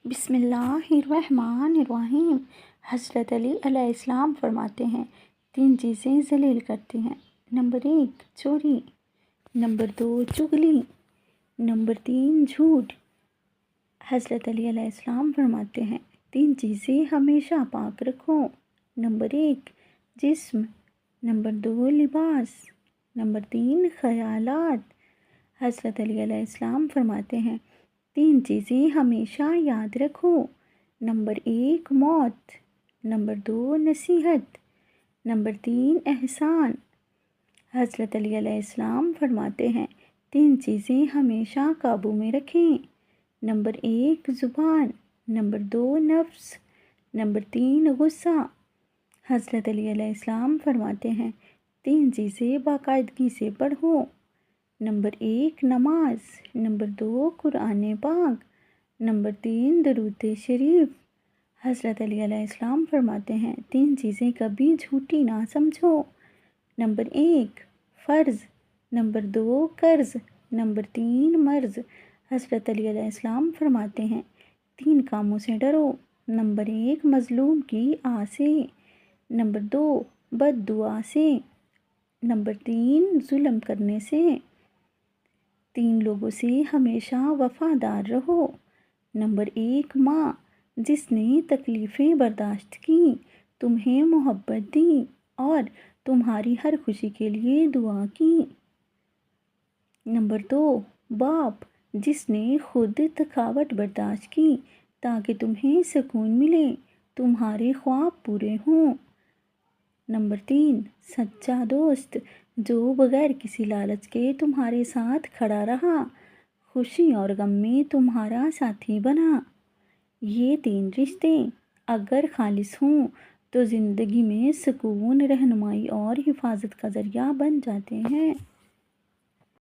بسم اللہ الرحمن الرحیم۔ حضرت علی علیہ السلام فرماتے ہیں 3 چیزیں ذلیل کرتی ہیں۔ نمبر 1 چوری، نمبر 2 چغلی، نمبر 3 جھوٹ۔ حضرت علی علیہ السلام فرماتے ہیں 3 چیزیں ہمیشہ پاک رکھو۔ نمبر 1 جسم، نمبر 2 لباس، نمبر 3 خیالات۔ حضرت علی علیہ السلام فرماتے ہیں 3 چیزیں ہمیشہ یاد رکھو۔ نمبر 1 موت، نمبر 2 نصیحت، نمبر 3 احسان۔ حضرت علی علیہ السلام فرماتے ہیں 3 چیزیں ہمیشہ قابو میں رکھیں۔ نمبر 1 زبان، نمبر 2 نفس، نمبر 3 غصہ۔ حضرت علی علیہ السلام فرماتے ہیں 3 چیزیں باقاعدگی سے پڑھو۔ نمبر 1 نماز، نمبر 2 قرآن پاک، نمبر 3 درود شریف۔ حضرت علی علیہ السلام فرماتے ہیں 3 چیزیں کبھی جھوٹی نہ سمجھو۔ نمبر 1 فرض، نمبر 2 قرض، نمبر 3 مرض۔ حضرت علی علیہ السلام فرماتے ہیں 3 کاموں سے ڈرو۔ نمبر 1 مظلوم کی آہ سے، نمبر 2 بد دعا سے، نمبر 3 ظلم کرنے سے۔ 3 لوگوں سے ہمیشہ وفادار رہو۔ نمبر 1 ماں، جس نے تکلیفیں برداشت کیں، تمہیں محبت دی اور تمہاری ہر خوشی کے لیے دعا کی۔ نمبر 2 باپ، جس نے خود تھکاوٹ برداشت کی تاکہ تمہیں سکون ملے، تمہارے خواب پورے ہوں۔ نمبر 3 سچا دوست، جو بغیر کسی لالچ کے تمہارے ساتھ کھڑا رہا، خوشی اور غم میں تمہارا ساتھی بنا۔ یہ 3 رشتے اگر خالص ہوں تو زندگی میں سکون، رہنمائی اور حفاظت کا ذریعہ بن جاتے ہیں۔